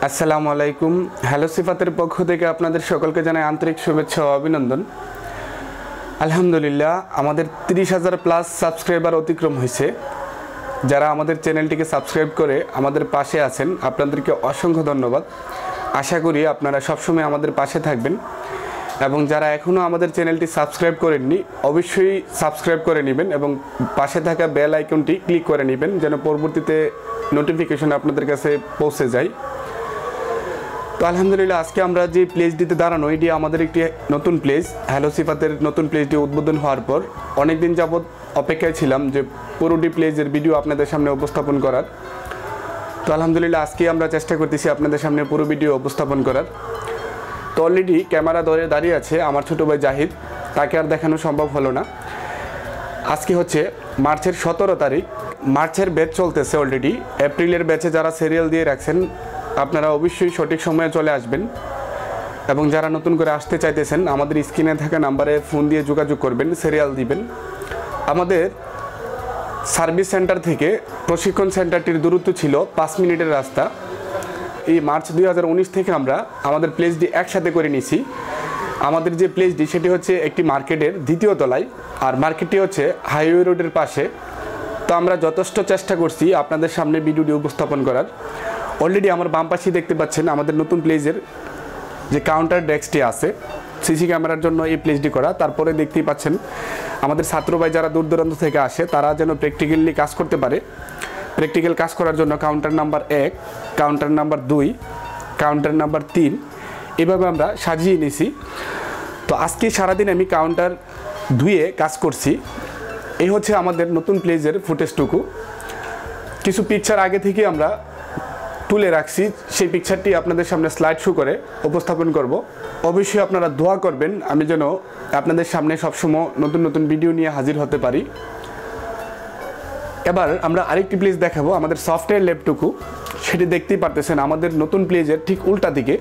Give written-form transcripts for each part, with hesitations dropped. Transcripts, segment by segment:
আসসালামু আলাইকুম। হ্যালো সিফাতের পক্ষ থেকে আপনাদের সকলকে জানাই আন্তরিক শুভেচ্ছা ও অভিনন্দন। আলহামদুলিল্লাহ, আমাদের 30,000 প্লাস সাবস্ক্রাইবার অতিক্রম হয়েছে। যারা আমাদের চ্যানেলটিকে সাবস্ক্রাইব করে আমাদের পাশে আছেন, আপনাদেরকে অসংখ্য ধন্যবাদ। আশা করি আপনারা সবসময় আমাদের পাশে থাকবেন এবং যারা এখনও আমাদের চ্যানেলটি সাবস্ক্রাইব করেননি অবশ্যই সাবস্ক্রাইব করে নেবেন এবং পাশে থাকা বেল আইকনটি ক্লিক করে নেবেন যেন পরবর্তীতে নোটিফিকেশন আপনাদের কাছে পৌঁছে যায়। তো আলহামদুলিল্লাহ, আজকে আমরা যে প্লেসটিতে দাঁড়ানো এটি আমাদের একটি নতুন প্লেস। হ্যালো সিফাতের নতুন প্লেসটি উদ্বোধন হওয়ার পর অনেক দিন যাবৎ অপেক্ষায় ছিলাম যে পুরোটি প্লেসের ভিডিও আপনাদের সামনে উপস্থাপন করার। তো আলহামদুলিল্লাহ, আজকে আমরা চেষ্টা করতেছি আপনাদের সামনে পুরো ভিডিও উপস্থাপন করার। তো অলরেডি ক্যামেরা ধরে দাঁড়িয়ে আছে আমার ছোটো ভাই জাহিদ, তাকে আর দেখানো সম্ভব হলো না। আজকে হচ্ছে মার্চের 17 তারিখ। মার্চের ব্যাচ চলতেছে অলরেডি। এপ্রিলের ব্যাচে যারা সিরিয়াল দিয়ে রাখছেন আপনারা অবশ্যই সঠিক সময়ে চলে আসবেন এবং যারা নতুন করে আসতে চাইতেছেন আমাদের স্ক্রিনে থাকা নাম্বারে ফোন দিয়ে যোগাযোগ করবেন, সিরিয়াল দিবেন। আমাদের সার্ভিস সেন্টার থেকে প্রশিক্ষণ সেন্টারটির দূরত্ব ছিল 5 মিনিটের রাস্তা। এই মার্চ 2019 থেকে আমরা আমাদের প্লেসটি একসাথে করে নিয়েছি। আমাদের যে প্লেসটি সেটি হচ্ছে একটি মার্কেটের দ্বিতীয় তলায়, আর মার্কেটটি হচ্ছে হাইওয়ে রোডের পাশে। তো আমরা যথেষ্ট চেষ্টা করছি আপনাদের সামনে ভিডিওটি উপস্থাপন করার। অলরেডি আমার বাম পাশে দেখতে পাচ্ছেন আমাদের নতুন প্লেসের যে কাউন্টার ডেস্কটি আছে, সিসি ক্যামেরার জন্য এই প্লেসটি করা। তারপরে দেখতেই পাচ্ছেন আমাদের ছাত্র ভাই যারা দূর দূরান্ত থেকে আসে তারা যেন প্র্যাকটিক্যালি কাজ করতে পারে। প্র্যাকটিক্যাল কাজ করার জন্য counter number 1, counter number 2, counter number 3 এভাবে আমরা সাজিয়ে নিয়েছি। তো আজকে সারাদিন আমি কাউন্টার 2-এ কাজ করছি। এই হচ্ছে আমাদের নতুন প্লেসের ফুটেজটুকু। কিছু পিকচার আগে থেকে আমরা তুলে রাখছি, সেই পিকচারটি আপনাদের সামনে স্লাইড শো করে উপস্থাপন করব। অবশ্যই আপনারা দোয়া করবেন আমি যেন আপনাদের সামনে সবসময় নতুন নতুন ভিডিও নিয়ে হাজির হতে পারি। এবার আমরা আরেকটি প্লেস দেখাবো, আমাদের সফটওয়্যার ল্যাবটুকু। সেটি দেখতেই পারতেছেন আমাদের নতুন প্লেসের ঠিক উল্টা দিকে।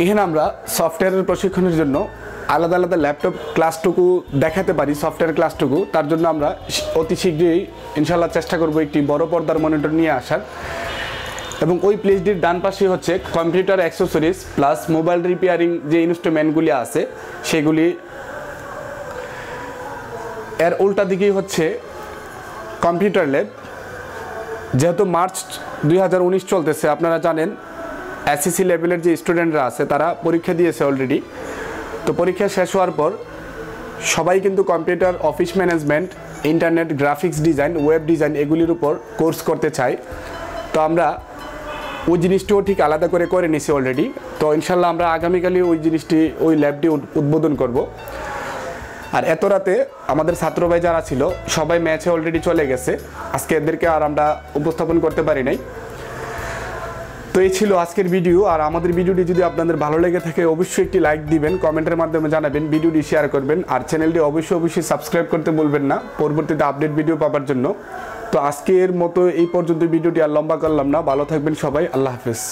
এখানে আমরা সফটওয়্যারের প্রশিক্ষণের জন্য আলাদা আলাদা ল্যাপটপ ক্লাসটুকু দেখাতে পারি। সফটওয়্যার ক্লাসটুকু তার জন্য আমরা অতি শীঘ্রই ইনশাল্লাহ চেষ্টা করব একটি বড় পর্দার মনিটর নিয়ে আসার। এবং ওই প্লেসটির ডান পাশে হচ্ছে computer accessories plus mobile repairing যে ইনস্ট্রুমেন্টগুলি আছে সেগুলি। এর উল্টা দিকেই হচ্ছে কম্পিউটার ল্যাব। যেহেতু মার্চ 2019 চলতেছে, আপনারা জানেন এসএসসি লেভেলের যে স্টুডেন্টরা আছে তারা পরীক্ষা দিয়েছে অলরেডি। তো পরীক্ষা শেষ হওয়ার পর সবাই কিন্তু computer, office management, internet, graphics design, web design এগুলির উপর কোর্স করতে চাই। তো আমরা ওই জিনিসটিও ঠিক আলাদা করে নিছি অলরেডি। তো ইনশাল্লাহ আমরা আগামীকালই ওই জিনিসটি, ওই ল্যাবটি উদ্বোধন করব। আর এত রাতে আমাদের ছাত্র ভাই যারা ছিল সবাই ম্যাচে অলরেডি চলে গেছে, আজকে এদেরকে আর আমরা উপস্থাপন করতে পারি নাই। তো এই ছিল আজকের ভিডিও। আর আমাদের ভিডিওটি যদি আপনাদের ভালো লেগে থাকে অবশ্যই একটি লাইক দিবেন, কমেন্টের মাধ্যমে জানাবেন, ভিডিওটি শেয়ার করবেন আর চ্যানেলটি অবশ্যই সাবস্ক্রাইব করতে বলবেন না পরবর্তীতে আপডেট ভিডিও পাওয়ার জন্য। তো আজকের মতো এই পর্যন্ত ভিডিওটি আর লম্বা করলাম না। ভালো থাকবেন সবাই, আল্লাহ হাফেজ।